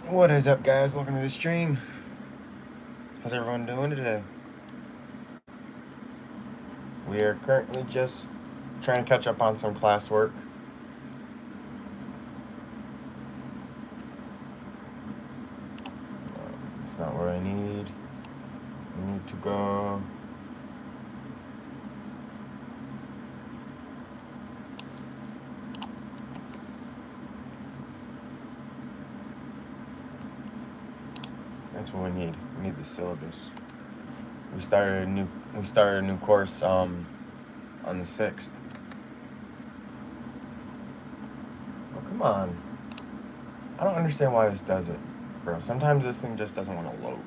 What is up, guys? Welcome to the stream. How's everyone doing today? We are currently just trying to catch up on some classwork. It's not where I need. I need to go. That's what we need. We need the syllabus. We started a new course on the 6th. Oh, come on. I don't understand why this does it, bro. Sometimes this thing just doesn't want to load.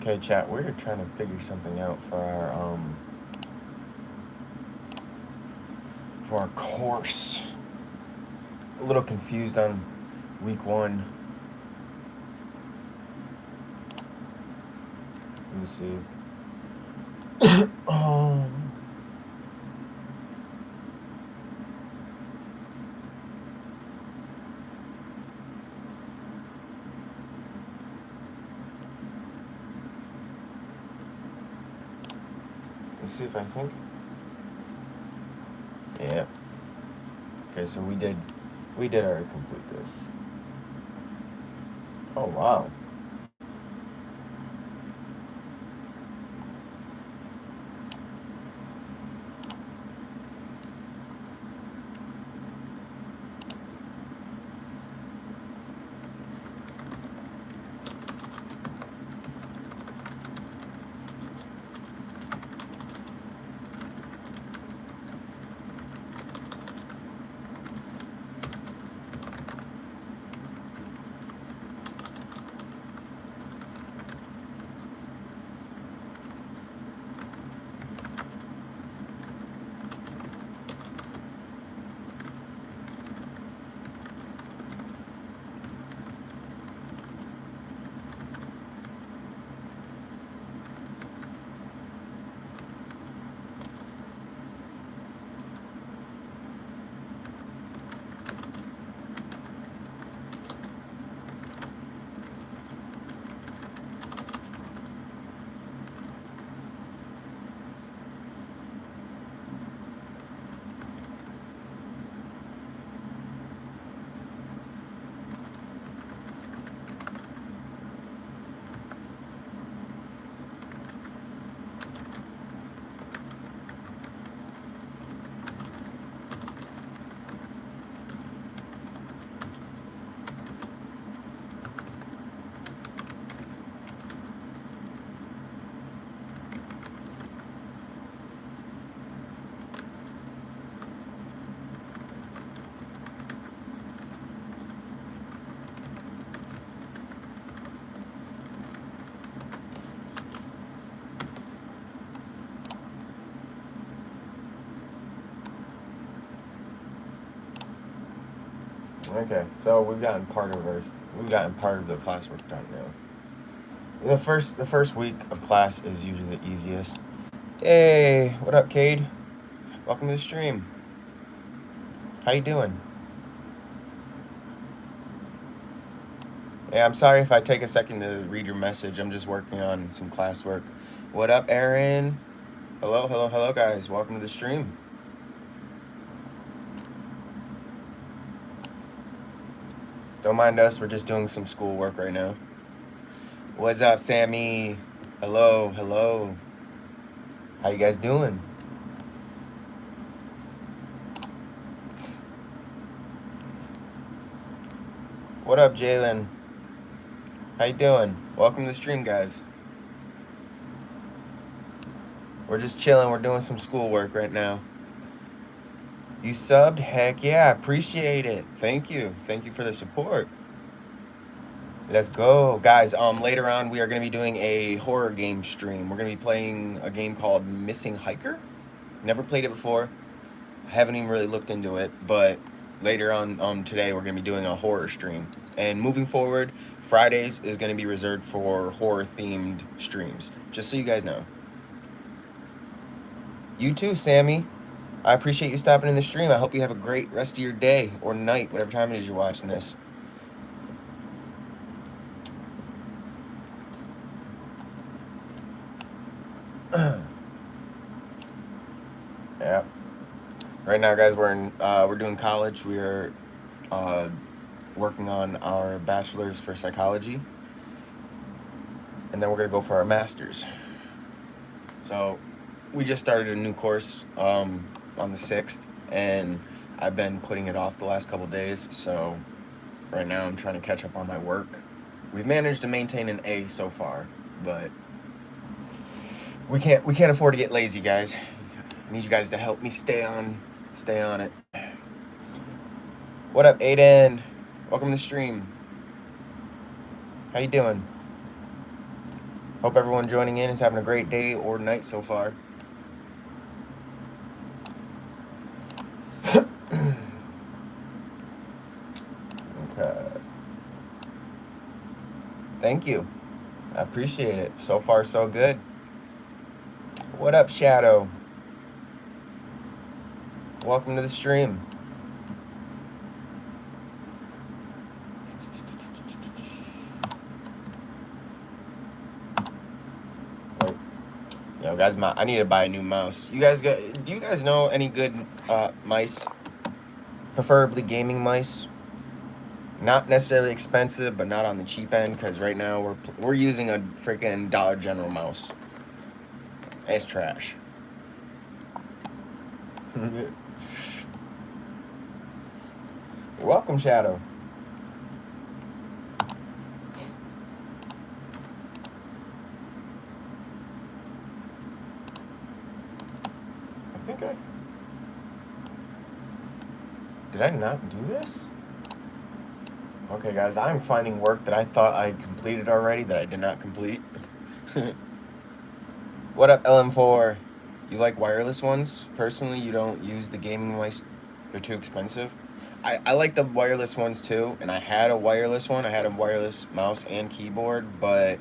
Okay, chat, we're trying to figure something out for our course. A little confused on week 1. Let me see. Let's see if I think. Yeah. Okay, so we did already complete this. Oh wow. Okay, so we've gotten part of the classwork done now. The first week of class is usually the easiest. Hey, what up, Cade? Welcome to the stream. How you doing? Yeah, I'm sorry if I take a second to read your message. I'm just working on some classwork. What up, Aaron? Hello, guys. Welcome to the stream. Don't mind us. We're just doing some school work right now. What's up, Sammy? Hello. How you guys doing? What up, Jalen? How you doing? Welcome to the stream, guys. We're just chilling. We're doing some schoolwork right now. You subbed? Heck yeah, appreciate it. Thank you. Thank you for the support. Let's go. Guys, later on we are going to be doing a horror game stream. We're going to be playing a game called Missing Hiker. Never played it before. Haven't even really looked into it, but later on today we're going to be doing a horror stream. And moving forward, Fridays is going to be reserved for horror-themed streams, just so you guys know. You too, Sammy. I appreciate you stopping in the stream. I hope you have a great rest of your day or night, whatever time it is you're watching this. Yeah. Right now, guys, we're doing college. We're working on our bachelor's for psychology, and then we're gonna go for our master's. So we just started a new course on the 6th, and I've been putting it off the last couple days. So right now I'm trying to catch up on my work. We've managed to maintain an A so far, but we can't afford to get lazy, guys. I need you guys to help me stay on it. What up, Aiden? Welcome to the stream. How you doing? Hope everyone joining in is having a great day or night so far. Okay. Thank you. I appreciate it. So far, so good. What up, Shadow? Welcome to the stream. Yo, guys, I need to buy a new mouse. Do you guys know any good mice? Preferably gaming mice. Not necessarily expensive, but not on the cheap end, because right now we're using a freaking Dollar General mouse. It's trash. You're welcome, Shadow. Did I not do this? Okay, guys, I'm finding work that I thought I completed already that I did not complete. What up, LM4? You like wireless ones? Personally, you don't use the gaming mice. They're too expensive. I like the wireless ones too, and I had a wireless one. I had a wireless mouse and keyboard, but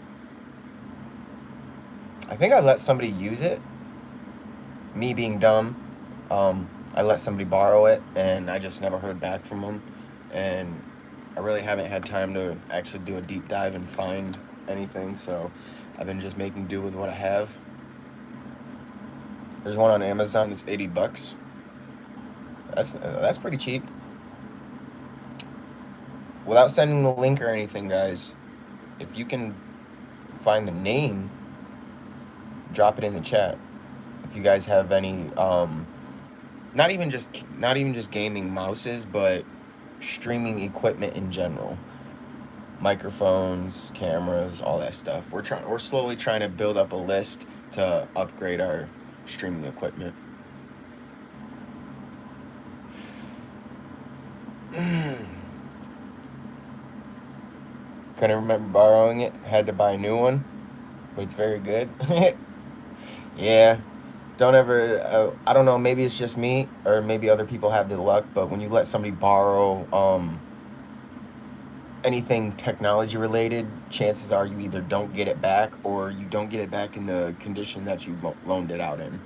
I think I let somebody use it. Me being dumb. I let somebody borrow it, and I just never heard back from them. And I really haven't had time to actually do a deep dive and find anything, so I've been just making do with what I have. There's one on Amazon that's $80. That's pretty cheap. Without sending the link or anything, guys, if you can find the name, drop it in the chat. If you guys have any not even just gaming mouses, but streaming equipment in general, microphones, cameras, all that stuff. We're slowly trying to build up a list to upgrade our streaming equipment. Couldn't remember borrowing it. Had to buy a new one, but it's very good. Yeah. Don't ever, I don't know, maybe it's just me, or maybe other people have the luck, but when you let somebody borrow anything technology related, chances are you either don't get it back, or you don't get it back in the condition that you loaned it out in.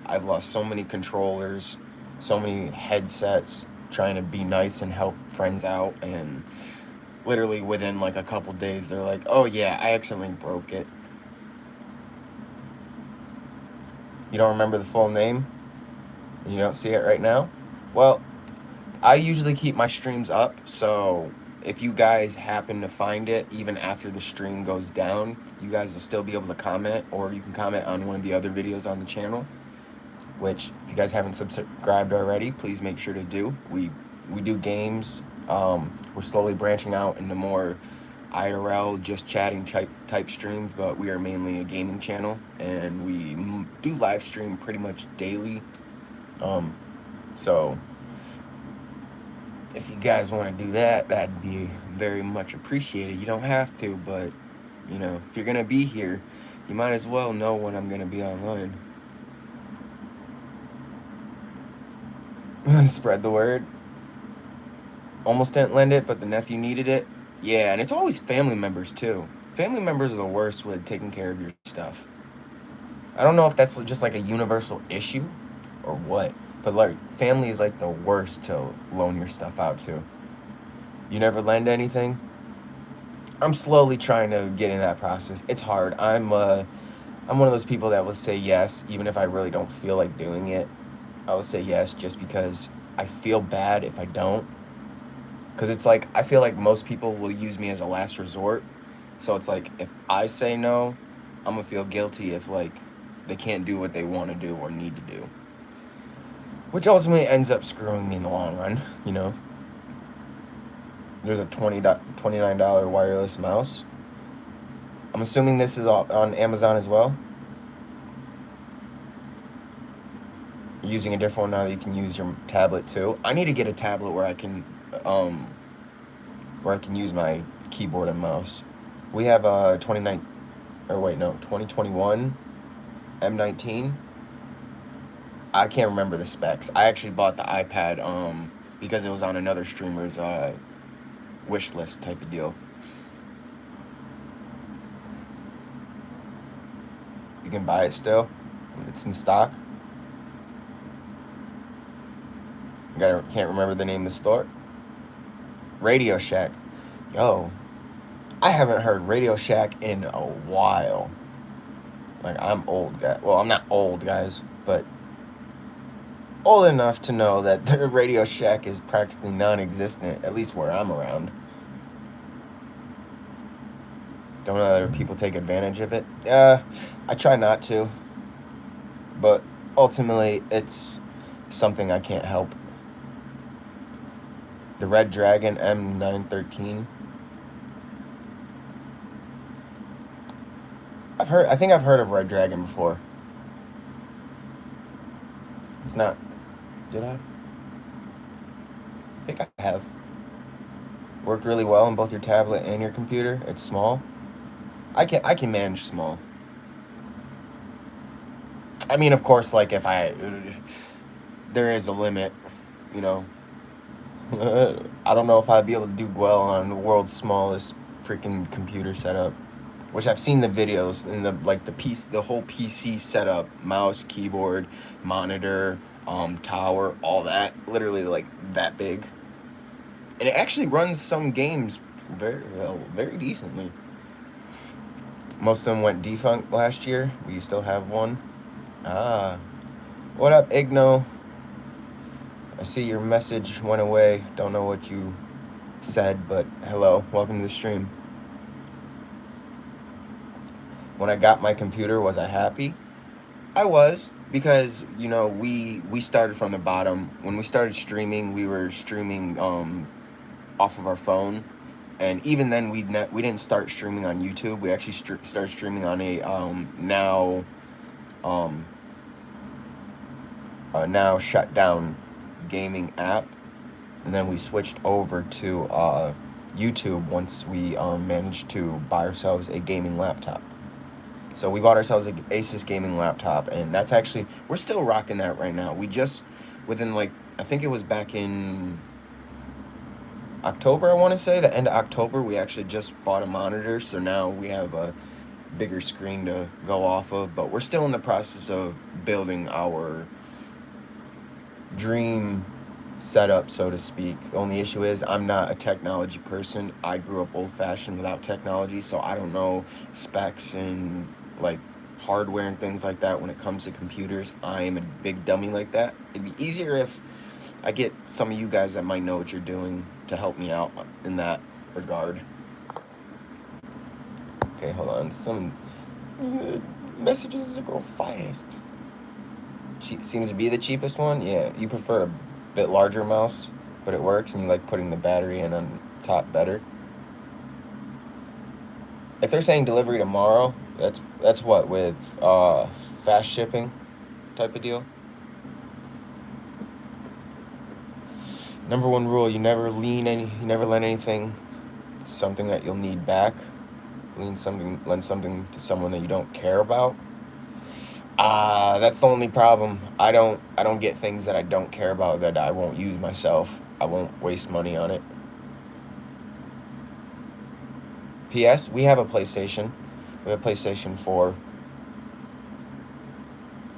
I've lost so many controllers, so many headsets, trying to be nice and help friends out, and literally within like a couple days, they're like, oh yeah, I accidentally broke it. You don't remember the full name? And you don't see it right now? Well, I usually keep my streams up, so if you guys happen to find it, even after the stream goes down, you guys will still be able to comment, or you can comment on one of the other videos on the channel, which, if you guys haven't subscribed already, please make sure to do. We do games. We're slowly branching out into more IRL, just chatting type streams, but we are mainly a gaming channel, and we do live stream pretty much daily. So if you guys want to do that, that'd be very much appreciated. You don't have to, but you know, if you're gonna be here, you might as well know when I'm gonna be online. Spread the word. Almost didn't lend it, but the nephew needed it. Yeah, and it's always family members too. Family members are the worst with taking care of your stuff. I don't know if that's just like a universal issue or what, but like family is like the worst to loan your stuff out to. You never lend anything? I'm slowly trying to get in that process. It's hard. I'm one of those people that will say yes even if I really don't feel like doing it. I will say yes just because I feel bad if I don't. Because it's like, I feel like most people will use me as a last resort. So it's like, if I say no, I'm going to feel guilty if, like, they can't do what they want to do or need to do. Which ultimately ends up screwing me in the long run, you know? There's a $29 wireless mouse. I'm assuming this is on Amazon as well. You're using a different one now that you can use your tablet too. I need to get a tablet where I can use my keyboard and mouse. We have a 2021 M19. I can't remember the specs. I actually bought the iPad because it was on another streamer's wish list type of deal. You can buy it still. It's in stock. Can't remember the name of the store. Radio Shack. Yo, I haven't heard Radio Shack in a while. Like, I'm old, guy. Well, I'm not old, guys, but old enough to know that the Radio Shack is practically non-existent, at least where I'm around. Don't know other people take advantage of it. I try not to, but ultimately, it's something I can't help. The Red Dragon M913. I think I've heard of Red Dragon before. It's not, did I? I think I have. Worked really well on both your tablet and your computer. It's small. I can manage small. I mean, of course, like if there is a limit, you know. I don't know if I'd be able to do well on the world's smallest freaking computer setup, which I've seen the videos and the whole PC setup, mouse, keyboard, monitor, tower, all that, literally like that big. And it actually runs some games very well, very decently. Most of them went defunct last year. We still have one. What up, Igno? I see your message went away. Don't know what you said, but hello. Welcome to the stream. When I got my computer, was I happy? I was, because, you know, we started from the bottom. When we started streaming, we were streaming off of our phone. And even then, we didn't start streaming on YouTube. We actually started streaming on a now shut down gaming app, and then we switched over to YouTube once we managed to buy ourselves a gaming laptop. So we bought ourselves an Asus gaming laptop, and that's actually, we're still rocking that right now. We just, within like, I think it was back in October, I want to say, the end of October, we actually just bought a monitor, so now we have a bigger screen to go off of, but we're still in the process of building our dream setup, so to speak. The only issue is I'm not a technology person. I grew up old-fashioned without technology, so I don't know specs and like hardware and things like that when it comes to computers. I am a big dummy like that. It'd be easier if I get some of you guys that might know what you're doing to help me out in that regard. Okay, hold on. Some messages go fast. Seems to be the cheapest one. Yeah, you prefer a bit larger mouse, but it works, and you like putting the battery in on top better. If they're saying delivery tomorrow, that's what, with fast shipping type of deal. Number one rule: you never lend anything, something that you'll need back. Lend something to someone that you don't care about. That's the only problem. I don't get things that I don't care about that I won't use myself. I won't waste money on it. P.S. We have a PlayStation. We have a PlayStation 4.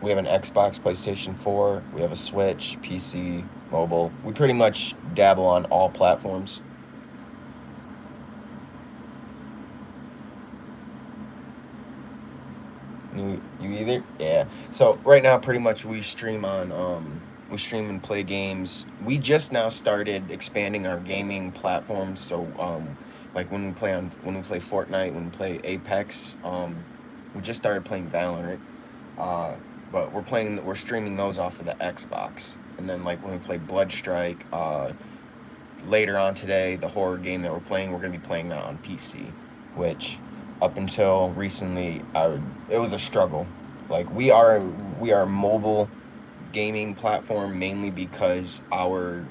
We have an Xbox, PlayStation 4. We have a Switch, PC, mobile. We pretty much dabble on all platforms. You either? Yeah. So right now, pretty much we stream and play games. We just now started expanding our gaming platforms. So like when we play Fortnite, when we play Apex, we just started playing Valorant. Uh, but we're streaming those off of the Xbox. And then like when we play Bloodstrike, later on today, the horror game that we're gonna be playing that on PC, which up until recently, it was a struggle. Like we are a mobile gaming platform mainly because our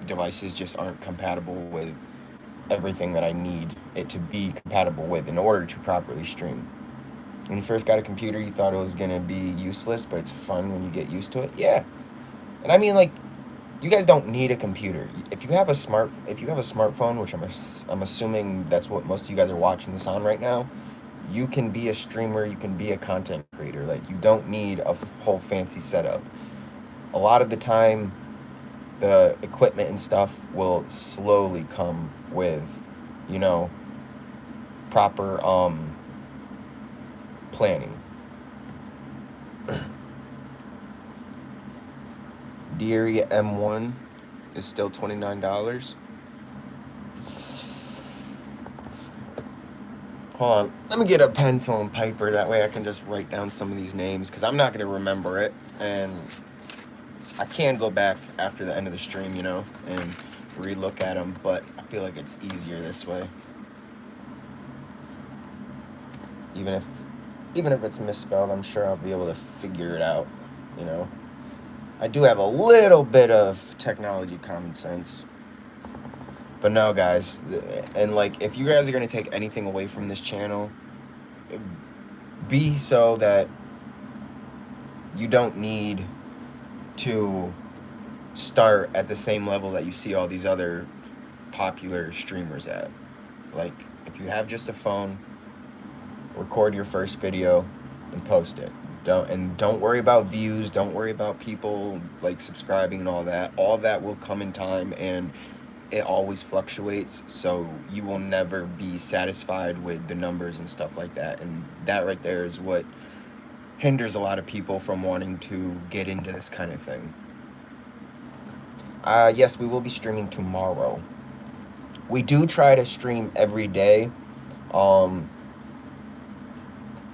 devices just aren't compatible with everything that I need it to be compatible with in order to properly stream. When you first got a computer, you thought it was gonna be useless, but it's fun when you get used to it. Yeah, and I mean, like, you guys don't need a computer. If you have a smartphone, which I'm assuming that's what most of you guys are watching this on right now, you can be a streamer, you can be a content creator. Like, you don't need a whole fancy setup. A lot of the time, the equipment and stuff will slowly come with, you know, proper planning. Deary M1 is still $29. Hold on. Let me get a pencil and paper. That way I can just write down some of these names because I'm not going to remember it. And I can go back after the end of the stream, and relook at them. But I feel like it's easier this way. Even if it's misspelled, I'm sure I'll be able to figure it out, I do have a little bit of technology common sense. But no, guys, and like, if you guys are going to take anything away from this channel, be so that you don't need to start at the same level that you see all these other popular streamers at. Like, if you have just a phone, record your first video and post it. Don't worry about views, don't worry about people like subscribing and all that. All that will come in time, and it always fluctuates, so you will never be satisfied with the numbers and stuff like that. And that right there is what hinders a lot of people from wanting to get into this kind of thing. Yes, we will be streaming tomorrow. We do try to stream every day.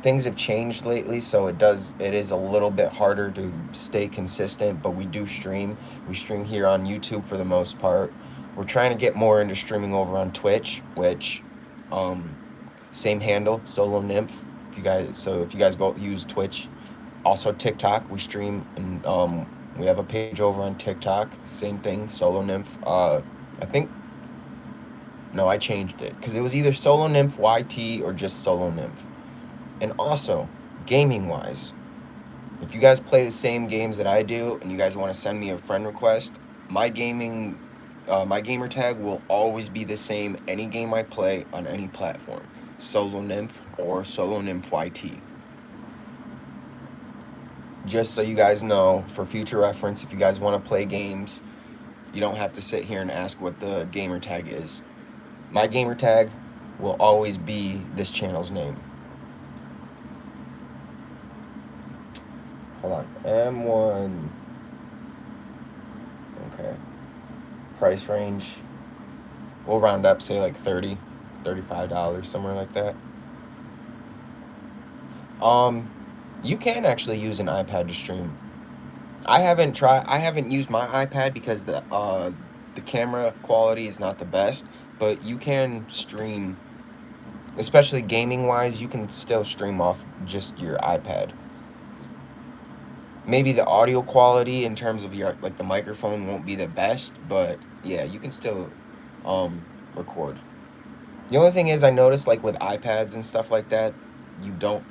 Things have changed lately, so it is a little bit harder to stay consistent, but we do stream. We stream here on YouTube for the most part. We're trying to get more into streaming over on Twitch, which same handle, Solo Nymph. If you guys go use Twitch, also TikTok, we stream, and we have a page over on TikTok. Same thing, Solo Nymph. I changed it because it was either Solo Nymph YT or just Solo Nymph. And also, gaming-wise, if you guys play the same games that I do and you guys want to send me a friend request, my gamer tag will always be the same any game I play on any platform. Solo Nymph or Solo Nymph YT. Just so you guys know, for future reference, if you guys want to play games, you don't have to sit here and ask what the gamer tag is. My gamer tag will always be this channel's name. Hold on. M1. Okay. Price range. We'll round up, say like $30, $35, somewhere like that. You can actually use an iPad to stream. I haven't used my iPad because the camera quality is not the best, but you can stream especially gaming wise, you can still stream off just your iPad. Maybe the audio quality in terms of your like the microphone won't be the best, but yeah, you can still record. The only thing is I noticed like with iPads and stuff like that, you don't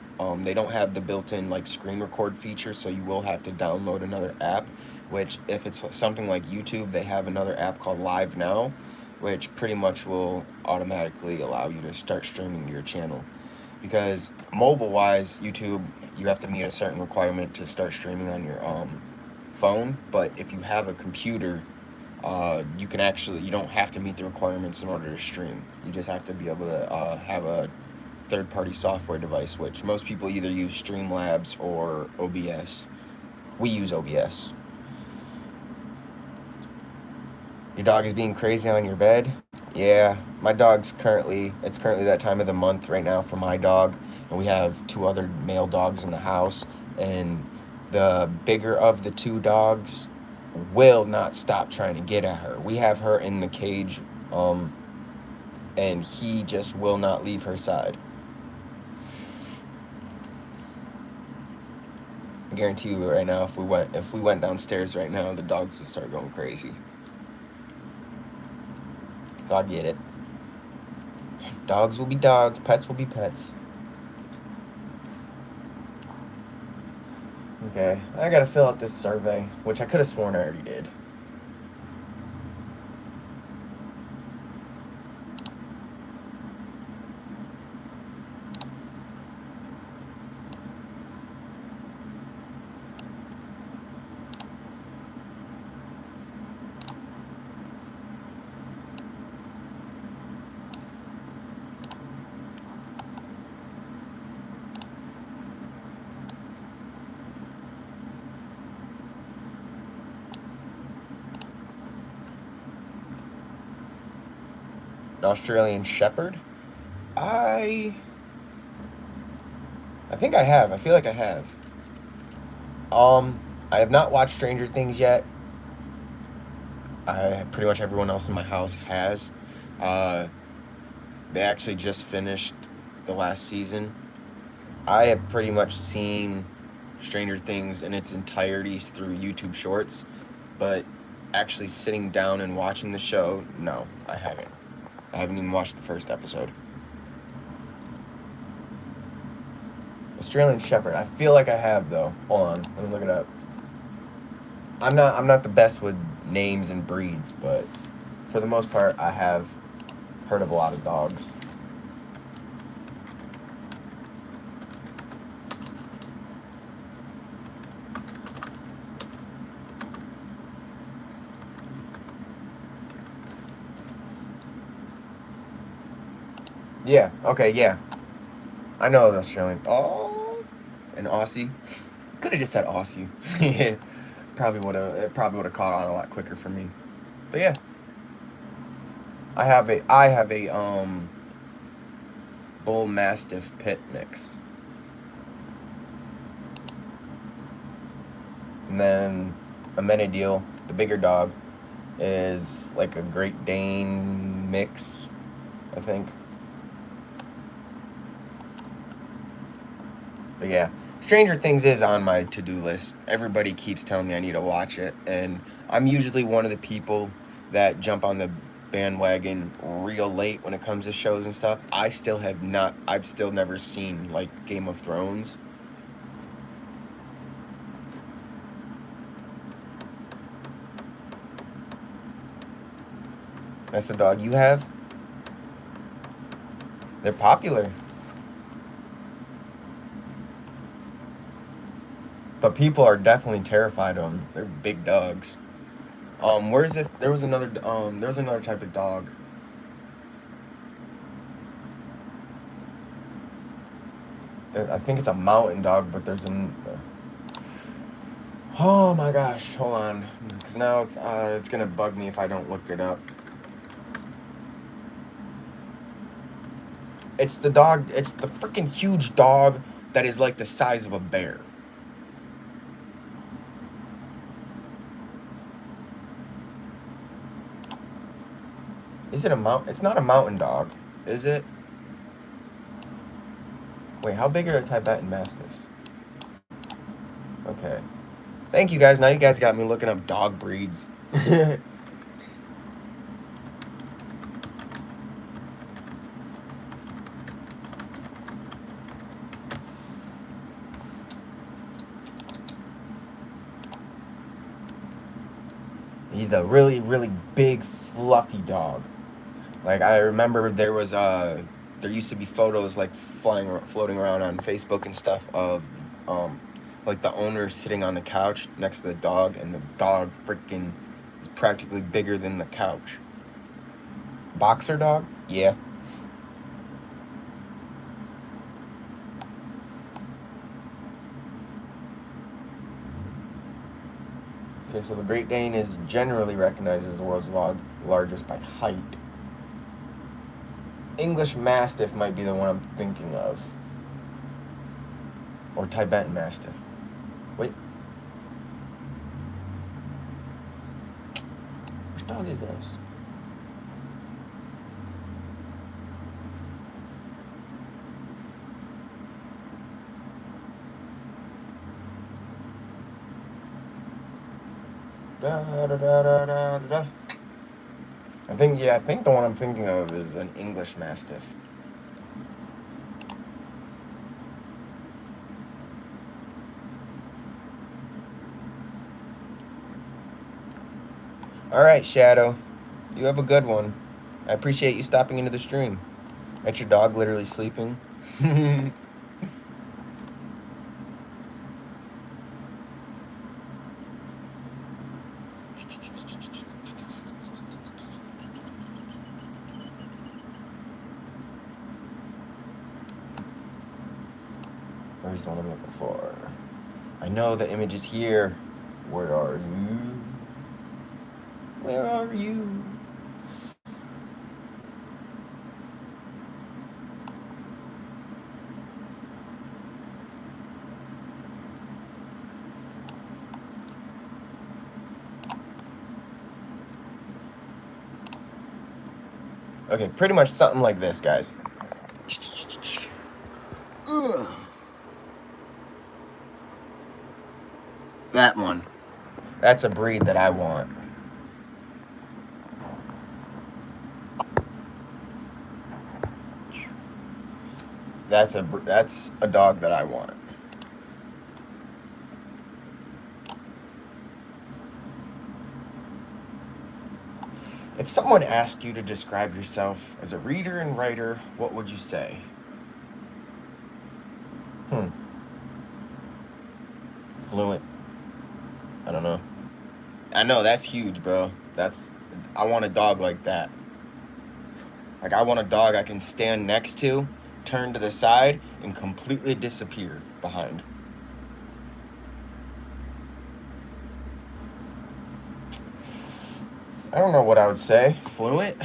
they don't have the built-in like screen record feature, so you will have to download another app, which if it's something like YouTube, they have another app called Live Now, which pretty much will automatically allow you to start streaming to your channel. Because mobile wise, YouTube, you have to meet a certain requirement to start streaming on your phone, but if you have a computer, you can actually, you don't have to meet the requirements in order to stream. You just have to be able to have a third-party software device, which most people either use Streamlabs or OBS. We use OBS. Your dog is being crazy on your bed? Yeah, my dog's it's currently that time of the month right now for my dog, and we have two other male dogs in the house, and the bigger of the two dogs will not stop trying to get at her. We have her in the cage, and he just will not leave her side. I guarantee you right now, if we went downstairs right now, the dogs would start going crazy. So I get it. Dogs will be dogs, pets will be pets. Okay, I gotta fill out this survey, which I could have sworn I already did. An Australian Shepherd? I think I have. I feel like I have. I have not watched Stranger Things yet. Pretty much everyone else in my house has. They actually just finished the last season. I have pretty much seen Stranger Things in its entirety through YouTube Shorts, but actually sitting down and watching the show, no, I haven't. I haven't even watched the first episode. Australian Shepherd. I feel like I have though. Hold on, let me look it up. I'm not the best with names and breeds, but for the most part, I have heard of a lot of dogs. Yeah. Okay. Yeah. I know the Australian. Oh, an Aussie. Could have just said Aussie. Yeah. It probably would have caught on a lot quicker for me. But yeah. I have a bull mastiff pit mix. And then a Menadil, the bigger dog, is like a Great Dane mix, I think. But yeah, Stranger Things is on my to-do list. Everybody keeps telling me I need to watch it, and I'm usually one of the people that jump on the bandwagon real late when it comes to shows and stuff. I've still never seen like Game of Thrones. That's the dog you have? They're popular. But people are definitely terrified of them. They're big dogs. Where's this? There was another type of dog. I think it's a mountain dog, but there's an. Oh my gosh! Hold on, because now it's gonna bug me if I don't look it up. It's the dog. It's the freaking huge dog that is like the size of a bear. Is it a mount? It's not a mountain dog, is it? Wait, how big are the Tibetan Mastiffs? Okay. Thank you guys. Now you guys got me looking up dog breeds. He's the really, really big, fluffy dog. Like, I remember there used to be photos, like, floating around on Facebook and stuff of, like, the owner sitting on the couch next to the dog, and the dog freaking is practically bigger than the couch. Boxer dog? Yeah. Okay, so the Great Dane is generally recognized as the world's largest by height. English Mastiff might be the one I'm thinking of. Or Tibetan Mastiff. Wait. Which dog is this? I think the one I'm thinking of is an English Mastiff. All right, Shadow. You have a good one. I appreciate you stopping into the stream. Ain't your dog literally sleeping? Where's the one I'm looking for? I know the image is here. Where are you? Where are you? Okay, pretty much something like this, guys. That one. That's a breed that I want. That's a dog that I want. If someone asked you to describe yourself as a reader and writer, what would you say? Fluent. I don't know. I know, that's huge, bro. I want a dog like that. Like, I want a dog I can stand next to, turn to the side, and completely disappear behind. I don't know what I would say. Fluent?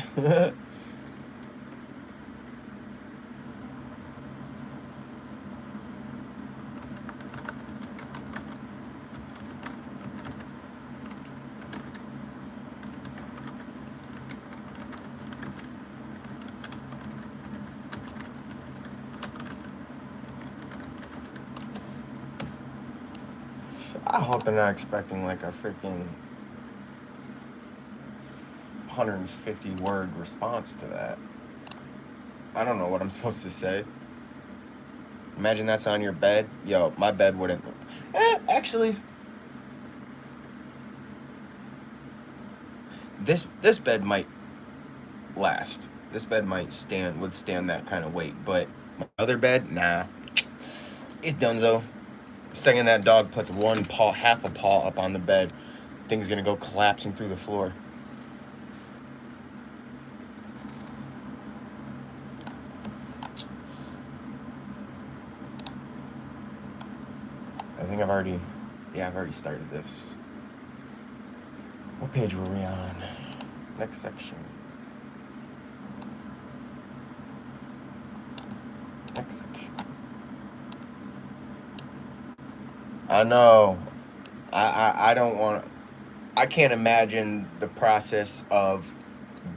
I hope they're not expecting like a freaking 150-word response to that. I don't know what I'm supposed to say. Imagine that's on your bed. Yo, my bed wouldn't. Actually, this bed might last. This bed might withstand that kind of weight, but my other bed, nah. It's donezo. The second that dog puts half a paw up on the bed, thing's gonna go collapsing through the floor. I think I've already started this. What page were we on? Next section. Next section. I know. I don't want. I can't imagine the process of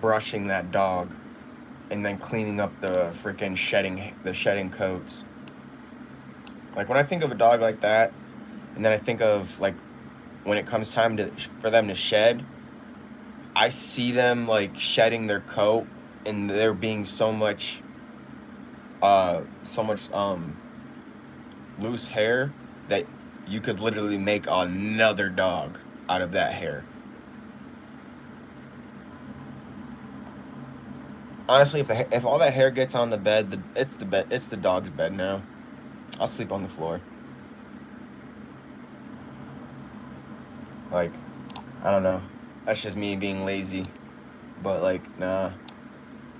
brushing that dog and then cleaning up the freaking shedding coats. Like when I think of a dog like that, and then I think of like when it comes time for them to shed, I see them like shedding their coat and there being so much loose hair that you could literally make another dog out of that hair. Honestly, if all that hair gets on the bed, it's the dog's bed now. I'll sleep on the floor. Like, I don't know. That's just me being lazy. But like, nah.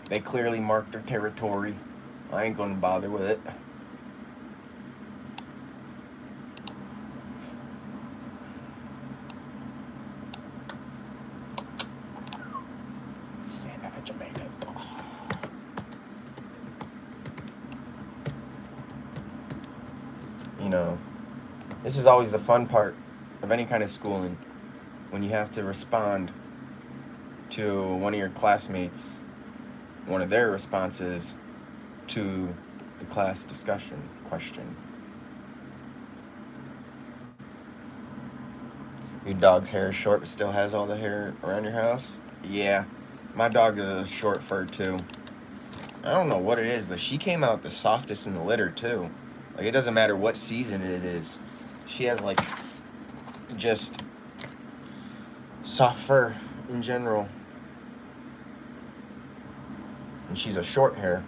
They clearly marked their territory. I ain't gonna bother with it. Santa Jamaica. You know, this is always the fun part of any kind of schooling, when you have to respond to one of your classmates, one of their responses to the class discussion question. Your dog's hair is short but still has all the hair around your house? Yeah, my dog is a short fur too. I don't know what it is, but she came out the softest in the litter too. Like, it doesn't matter what season it is. She has like just soft fur in general. And she's a short hair.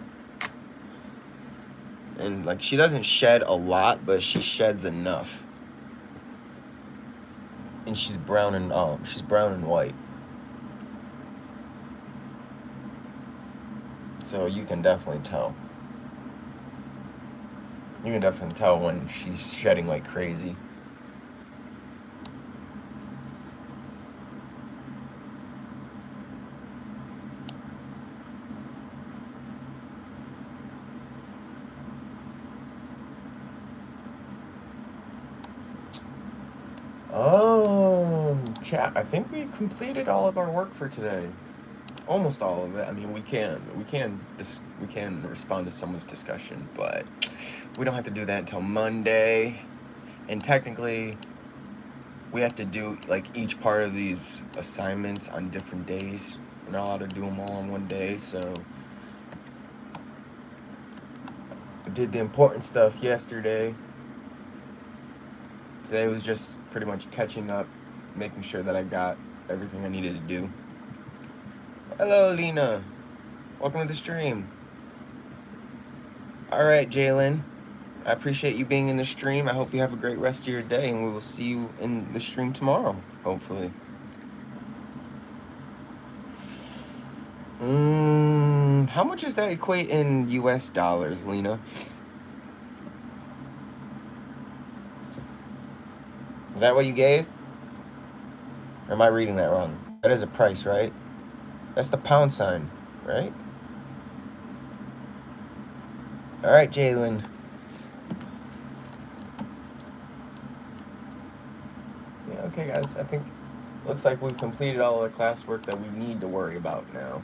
And like, she doesn't shed a lot, but she sheds enough. And she's brown and white. So you can definitely tell. You can definitely tell when she's shedding like crazy. Chat, I think we completed all of our work for today. Almost all of it. I mean, we can respond to someone's discussion, but we don't have to do that until Monday. And technically, we have to do like each part of these assignments on different days. We're not allowed to do them all on one day, so I did the important stuff yesterday. Today was just pretty much catching up, making sure that I got everything I needed to do. Hello, Lena. Welcome to the stream. All right, Jalen. I appreciate you being in the stream. I hope you have a great rest of your day, and we will see you in the stream tomorrow, hopefully. How much does that equate in US dollars, Lena? Is that what you gave? Or am I reading that wrong? That is a price, right? That's the pound sign, right? All right, Jalen. Yeah, okay, guys. I think looks like we've completed all the classwork that we need to worry about now.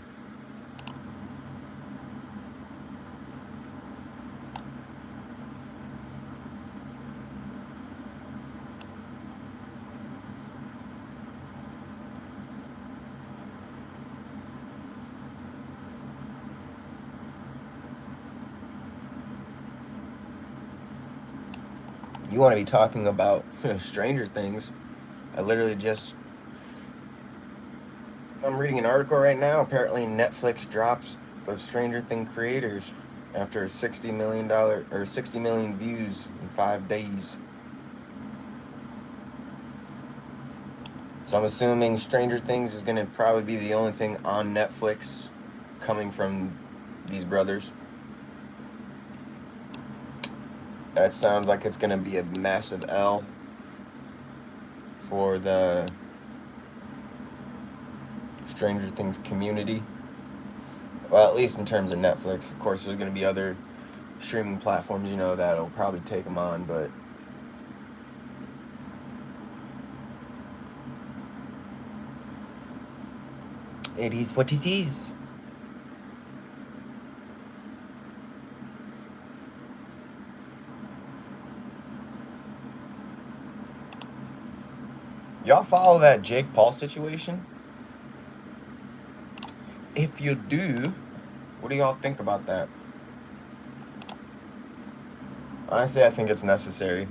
You want to be talking about Stranger Things. I'm reading an article right now. Apparently Netflix drops the Stranger Things creators after $60 million views in 5 days. So I'm assuming Stranger Things is going to probably be the only thing on Netflix coming from these brothers. That sounds like it's going to be a massive L for the Stranger Things community. Well, at least in terms of Netflix. Of course, there's going to be other streaming platforms, that'll probably take them on, but it is what it is. Y'all follow that Jake Paul situation? If you do, what do y'all think about that? Honestly, I think it's necessary.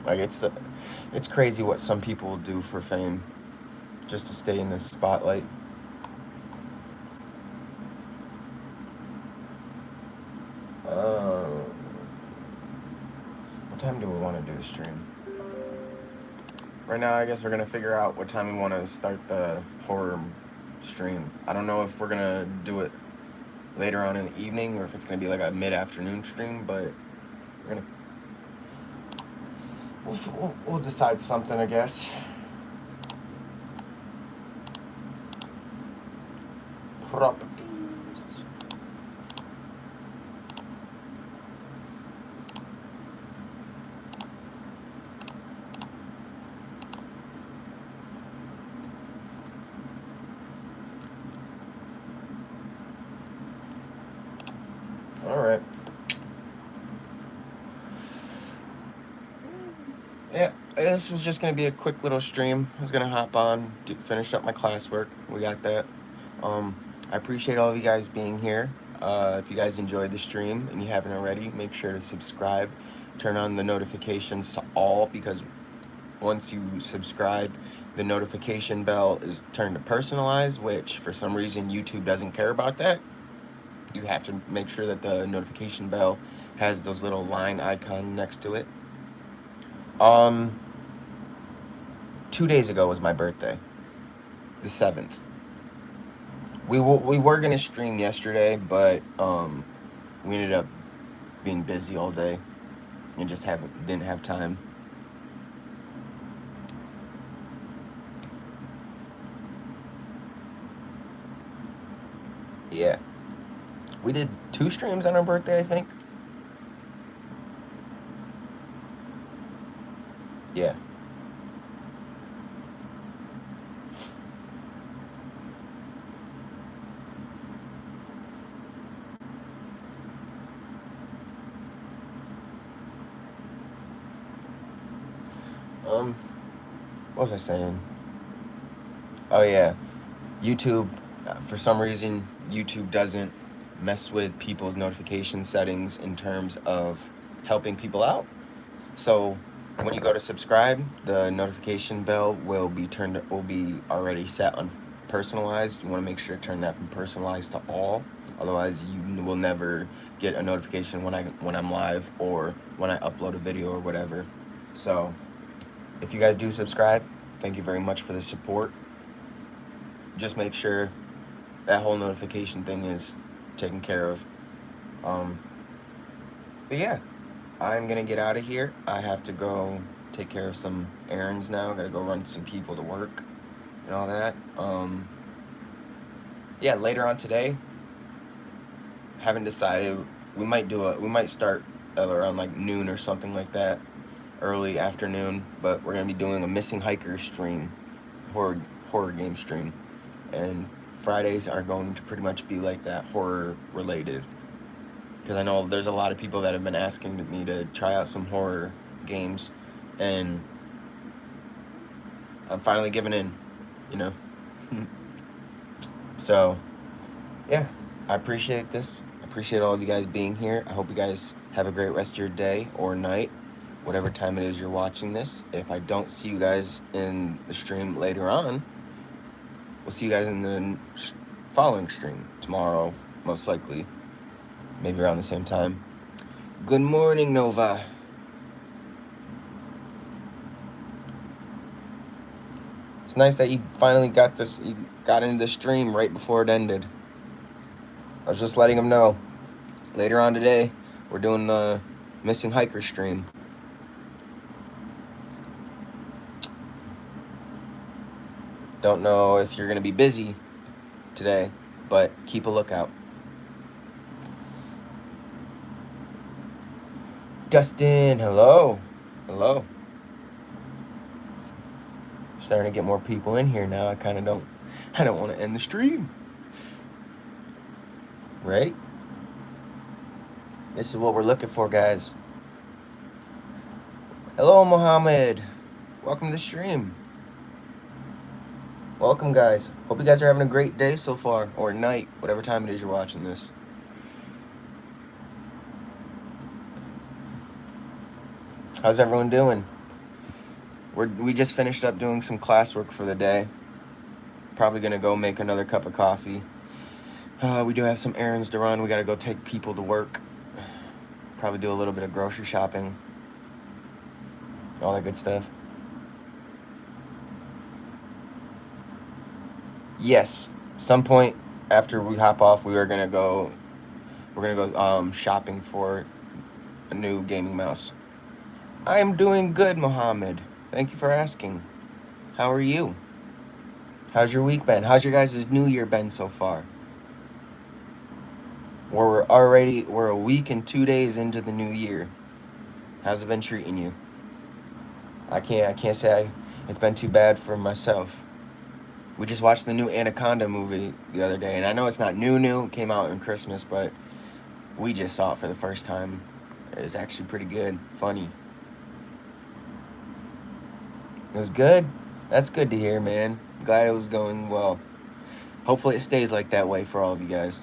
Like it's crazy what some people will do for fame, just to stay in the spotlight. What time do we want to do the stream? Right now, I guess we're gonna figure out what time we want to start the horror stream. I don't know if we're gonna do it later on in the evening or if it's gonna be like a mid-afternoon stream, but we're gonna we'll decide something, I guess. Properties. All right. Yeah, this was just gonna be a quick little stream. I was gonna hop on, finish up my classwork. We got that. I appreciate all of you guys being here. If you guys enjoyed the stream and you haven't already, make sure to subscribe. Turn on the notifications to all, because once you subscribe, the notification bell is turned to personalized, which for some reason YouTube doesn't care about that. You have to make sure that the notification bell has those little line icon next to it. 2 days ago was my birthday, the 7th. We were gonna stream yesterday, but we ended up being busy all day and just didn't have time. Yeah, we did 2 streams on our birthday, I think. Yeah. What was I saying? Oh yeah, YouTube. For some reason, YouTube doesn't mess with people's notification settings in terms of helping people out. So when you go to subscribe, the notification bell will be already set on personalized. You want to make sure to turn that from personalized to all. Otherwise, you will never get a notification when I'm live or when I upload a video or whatever. So if you guys do subscribe, thank you very much for the support. Just make sure that whole notification thing is taken care of. But yeah, I'm gonna get out of here. I have to go take care of some errands now. Gotta go run some people to work and all that. Yeah, later on today, haven't decided. We might start around like noon or something like that, early afternoon. But we're gonna be doing a missing hiker stream, horror game stream, and Fridays are going to pretty much be like that, horror related. Because I know there's a lot of people that have been asking me to try out some horror games, and I'm finally giving in, you know. So, yeah, I appreciate this. I appreciate all of you guys being here. I hope you guys have a great rest of your day or night, whatever time it is you're watching this. If I don't see you guys in the stream later on, we'll see you guys in the following stream tomorrow, most likely. Maybe around the same time. Good morning, Nova. It's nice that you finally got into the stream right before it ended. I was just letting him know. Later on today, we're doing the missing hiker stream. Don't know if you're gonna be busy today, but keep a lookout. Dustin, hello. Hello. Starting to get more people in here now. I don't want to end the stream. Right? This is what we're looking for, guys. Hello, Mohammed. Welcome to the stream. Welcome, guys. Hope you guys are having a great day so far, or night, whatever time it is you're watching this. How's everyone doing? We just finished up doing some classwork for the day. Probably gonna go make another cup of coffee. We do have some errands to run. We gotta go take people to work. Probably do a little bit of grocery shopping. All that good stuff. Yes, some point after we hop off, we're gonna go shopping for a new gaming mouse. I am doing good, Mohammed. Thank you for asking. How are you? How's your week been? How's your guys' new year been so far? We're a week and 2 days into the new year. How's it been treating you? I can't say it's been too bad for myself. We just watched the new Anaconda movie the other day, and I know it's not new, it came out in Christmas, but we just saw it for the first time. It was actually pretty good, funny. It was good. That's good to hear, man. Glad it was going well. Hopefully it stays like that way for all of you guys.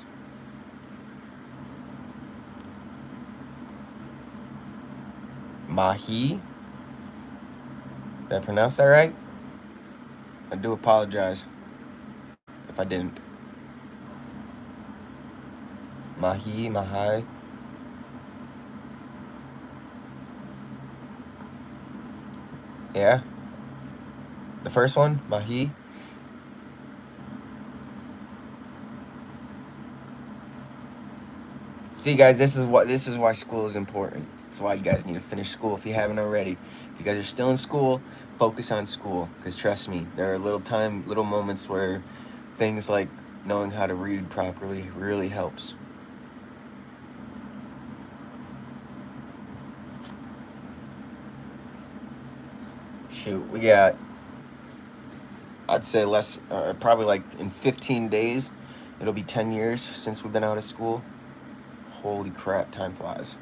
Mahi? Did I pronounce that right? I do apologize if I didn't. Mahai. Yeah? The first one? Mahi? See, guys, this is why school is important. That's why you guys need to finish school if you haven't already. If you guys are still in school, focus on school. Because trust me, there are little moments where things like knowing how to read properly really helps. Shoot, we got, I'd say probably like in 15 days, it'll be 10 years since we've been out of school. Holy crap, time flies.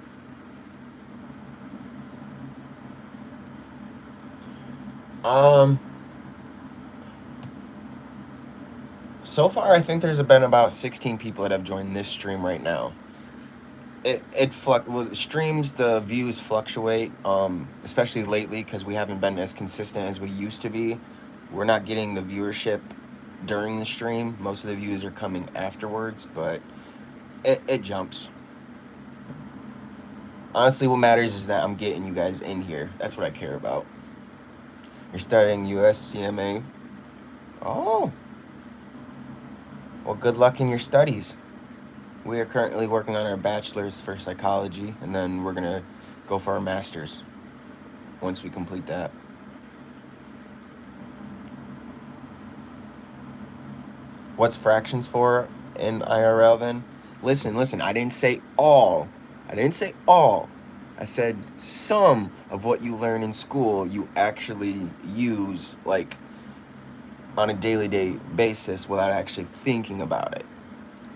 So far, I think there's been about 16 people that have joined this stream right now. Streams, the views fluctuate, especially lately because we haven't been as consistent as we used to be. We're not getting the viewership during the stream. Most of the views are coming afterwards, but it jumps. Honestly, what matters is that I'm getting you guys in here. That's what I care about. You're studying USCMA. Oh. Well, good luck in your studies. We are currently working on our bachelor's for psychology, and then we're going to go for our master's once we complete that. What's fractions for in IRL then? Listen, I didn't say all. I said some of what you learn in school you actually use like on a daily basis without actually thinking about it.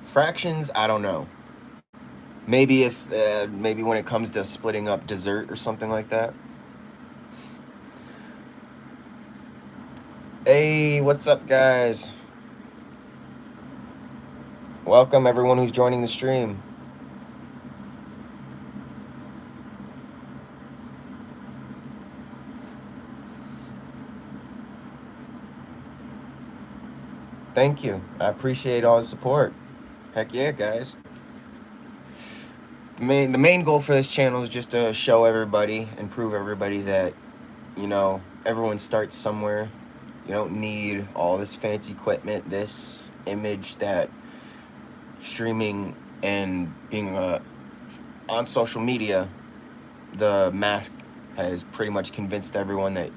Fractions, I don't know. Maybe maybe when it comes to splitting up dessert or something like that. Hey, what's up, guys? Welcome everyone who's joining the stream. Thank you. I appreciate all the support. Heck yeah, guys. The main goal for this channel is just to show everybody and prove everybody that, you know, everyone starts somewhere. You don't need all this fancy equipment, this image that streaming and being on social media, the mask has pretty much convinced everyone that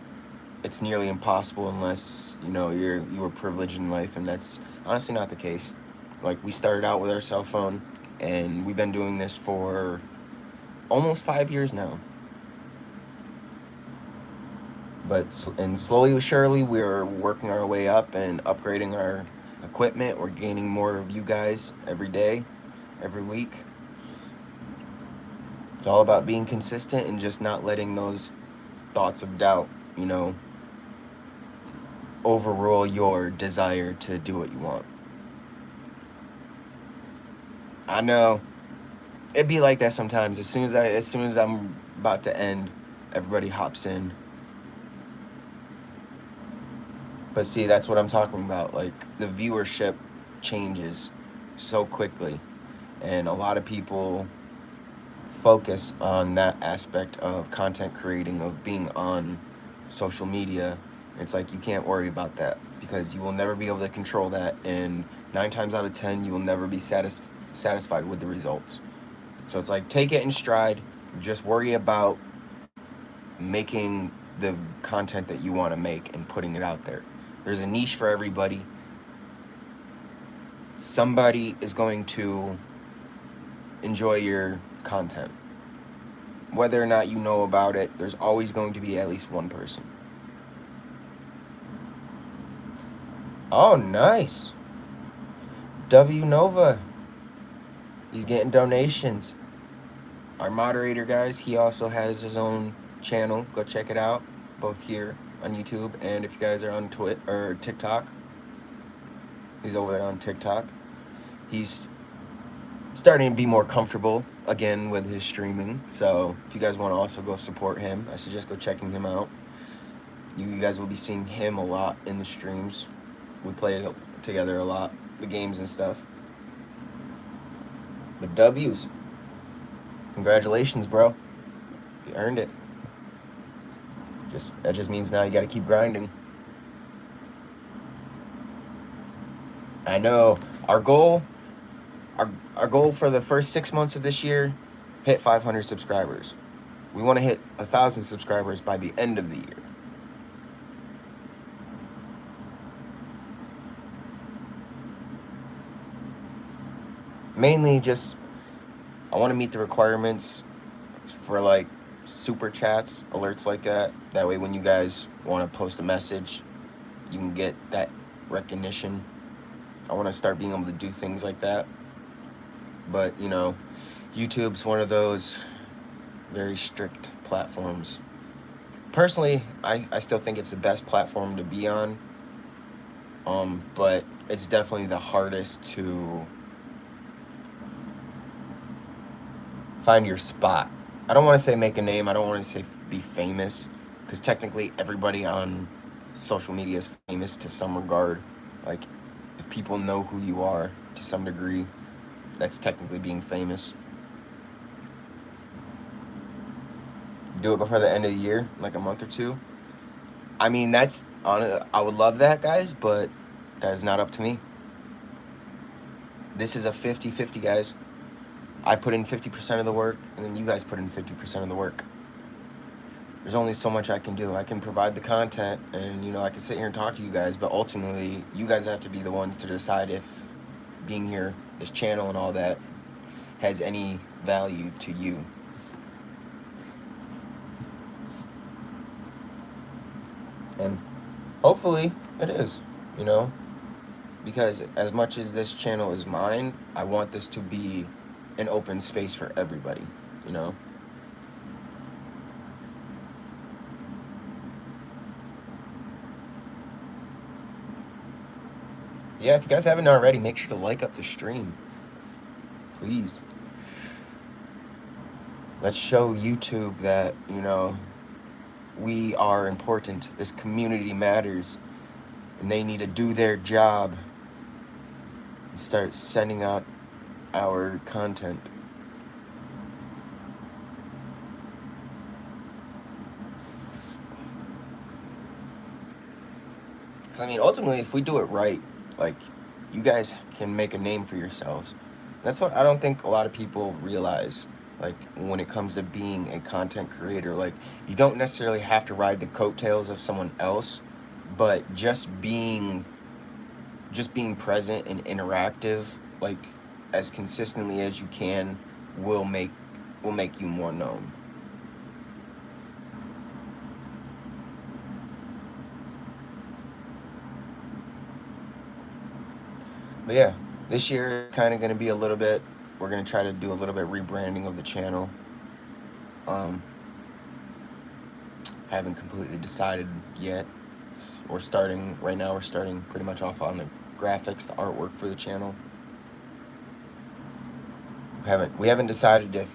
it's nearly impossible unless, you know, you were privileged in life, and that's honestly not the case. Like, we started out with our cell phone, and we've been doing this for almost 5 years now. And slowly but surely, we're working our way up and upgrading our equipment. We're gaining more of you guys every day, every week. It's all about being consistent and just not letting those thoughts of doubt, you know, overrule your desire to do what you want. I know it'd be like that sometimes. As soon as I'm about to end, everybody hops in. But see, that's what I'm talking about. Like, the viewership changes so quickly, and a lot of people focus on that aspect of content creating, of being on social media. It's like you can't worry about that because you will never be able to control that, and 9 times out of 10 you will never be satisfied with the results. So it's like, take it in stride, just worry about making the content that you want to make and putting it out there. There's a niche for everybody. Somebody is going to enjoy your content. Whether or not you know about it, there's always going to be at least one person. Oh, nice. W Nova. He's getting donations. Our moderator, guys, he also has his own channel. Go check it out, both here on YouTube, and if you guys are on Twitter or TikTok, he's over there on TikTok. He's starting to be more comfortable again with his streaming, so if you guys want to also go support him, I suggest go checking him out. You guys will be seeing him a lot in the streams. We play together a lot, the games and stuff. But W's, congratulations, bro. You earned it. That just means now you got to keep grinding. I know our goal for the first 6 months of this year, hit 500 subscribers. We want to hit 1,000 subscribers by the end of the year. Mainly just, I want to meet the requirements for like super chats, alerts like that. That way when you guys want to post a message, you can get that recognition. I want to start being able to do things like that. But, you know, YouTube's one of those very strict platforms. Personally, I still think it's the best platform to be on. But it's definitely the hardest to find your spot. I don't want to say make a name. I don't want to say be famous, because technically everybody on social media is famous to some regard. Like, if people know who you are to some degree, that's technically being famous. Do it before the end of the year, like a month or two. I mean, I would love that, guys, but that is not up to me. This is a 50-50, guys. I put in 50% of the work, and then you guys put in 50% of the work. There's only so much I can do. I can provide the content, and, you know, I can sit here and talk to you guys, but ultimately, you guys have to be the ones to decide if being here, this channel and all that, has any value to you. And hopefully it is, you know, because as much as this channel is mine, I want this to be an open space for everybody, you know. Yeah, if you guys haven't already, make sure to like up the stream, please. Let's show YouTube that, you know, we are important. This community matters, and they need to do their job and start sending out our content. Because, I mean, ultimately, if we do it right, like, you guys can make a name for yourselves. That's what I don't think a lot of people realize. Like, when it comes to being a content creator, like, you don't necessarily have to ride the coattails of someone else, but just being present and interactive, like, as consistently as you can, will make you more known. But yeah, this year is kind of going to be a little bit, we're going to try to do a little bit rebranding of the channel. haven't completely decided yet. We're starting right now. We're starting pretty much off on the graphics, the artwork for the channel. We haven't decided if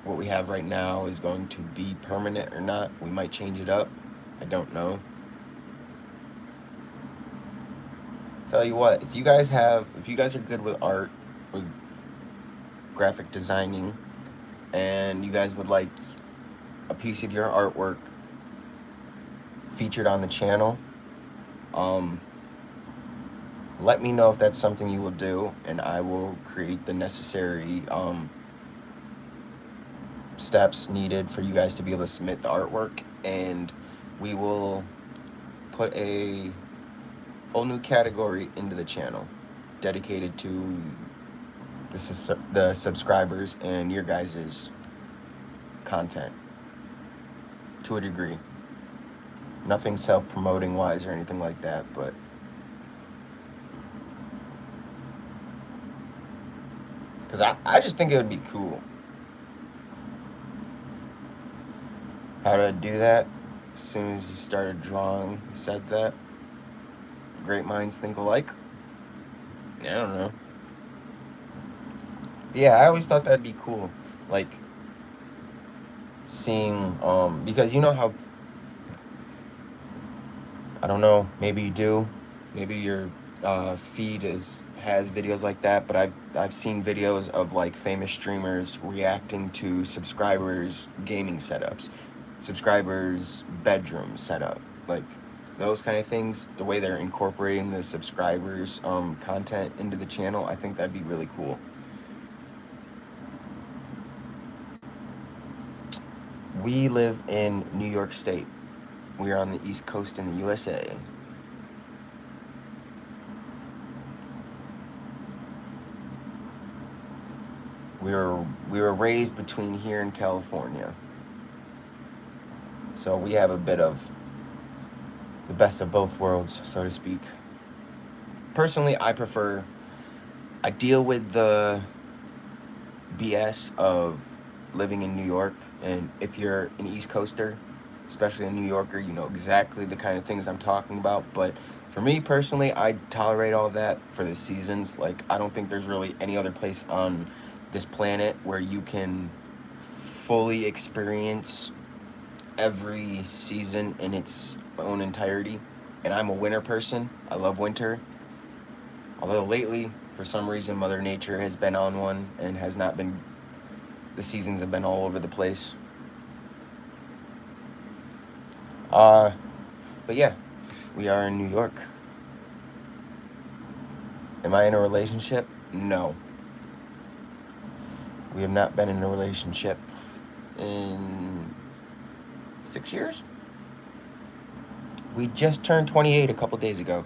what we have right now is going to be permanent or not. We might change it up. I don't know. Tell you what, if you guys are good with art, with graphic designing, and you guys would like a piece of your artwork featured on the channel, let me know if that's something you will do, and I will create the necessary steps needed for you guys to be able to submit the artwork, and we will put a whole new category into the channel dedicated to the subscribers and your guys' content to a degree. Nothing self-promoting wise or anything like that, but because I just think it would be cool. How to do that? As soon as you started drawing, you said that. Great minds think alike. I don't know. Yeah, I always thought that'd be cool. Like seeing, because you know how, I don't know, maybe you do. Maybe your feed has videos like that, but I've seen videos of like famous streamers reacting to subscribers' gaming setups, subscribers' bedroom setup, like those kind of things. The way they're incorporating the subscribers' content into the channel, I think that'd be really cool. We live in New York State. We are on the East Coast in the USA. We were raised between here and California. So we have a bit of the best of both worlds, so to speak. Personally, I deal with the BS of living in New York, and if you're an East Coaster, especially a New Yorker, you know exactly the kind of things I'm talking about. But for me personally, I tolerate all that for the seasons. Like, I don't think there's really any other place on this planet where you can fully experience every season in its own entirety. And I'm a winter person. I love winter. Although lately, for some reason, Mother Nature has been on one and has not been, the seasons have been all over the place. But yeah, we are in New York. Am I in a relationship? No. We have not been in a relationship in 6 years. We just turned 28 a couple days ago.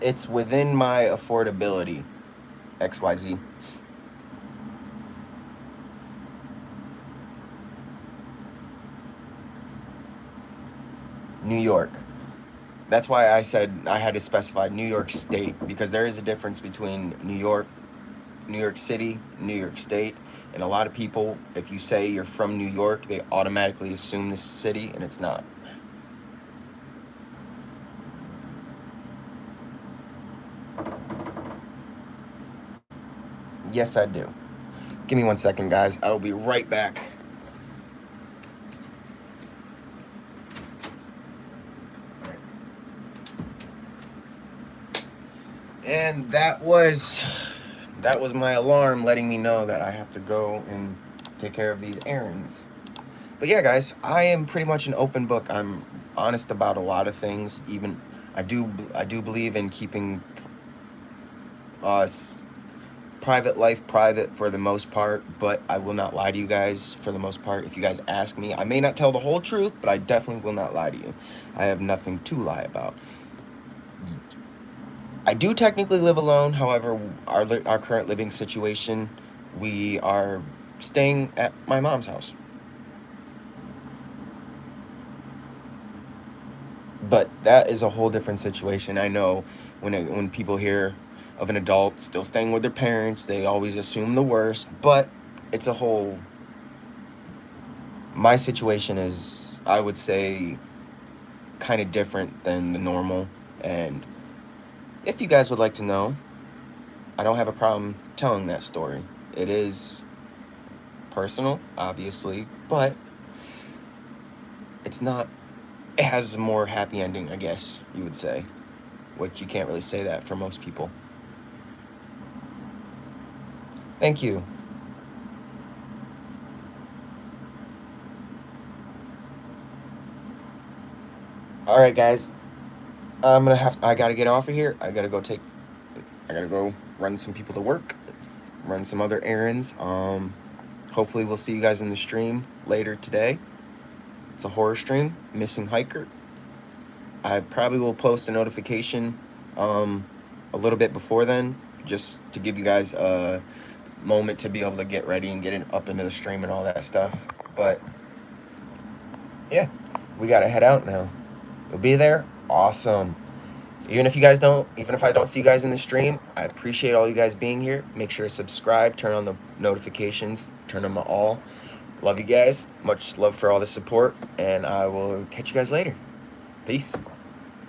It's within my affordability. XYZ. New York. That's why I said I had to specify New York State, because there is a difference between New York, New York City, New York State, and a lot of people, if you say you're from New York, they automatically assume this city, and it's not. Yes, I do. Give me 1 second, guys. I'll be right back. And that was my alarm letting me know that I have to go and take care of these errands. But yeah, guys, I am pretty much an open book. I'm honest about a lot of things. Even I do believe in keeping private life private for the most part, but I will not lie to you guys for the most part. If you guys ask me, I may not tell the whole truth, but I definitely will not lie to you. I have nothing to lie about. I do technically live alone. However, our current living situation, we are staying at my mom's house. But that is a whole different situation. I know when people hear of an adult still staying with their parents, they always assume the worst. But it's a whole. My situation is, I would say, kind of different than the normal. And if you guys would like to know, I don't have a problem telling that story. It is personal, obviously, but it's not. It has a more happy ending, I guess you would say, which you can't really say that for most people. Thank you. All right, guys. I gotta get off of here. I gotta go run some people to work, run some other errands. Hopefully we'll see you guys in the stream later today. It's a horror stream, Missing Hiker. I probably will post a notification a little bit before then, just to give you guys a moment to be able to get ready and get up into the stream and all that stuff. But yeah, we gotta head out now. You'll be there? Awesome. Even if I don't see you guys in the stream, I appreciate all you guys being here. Make sure to subscribe, turn on the notifications, turn them all. Love you guys. Much love for all the support, and I will catch you guys later. Peace.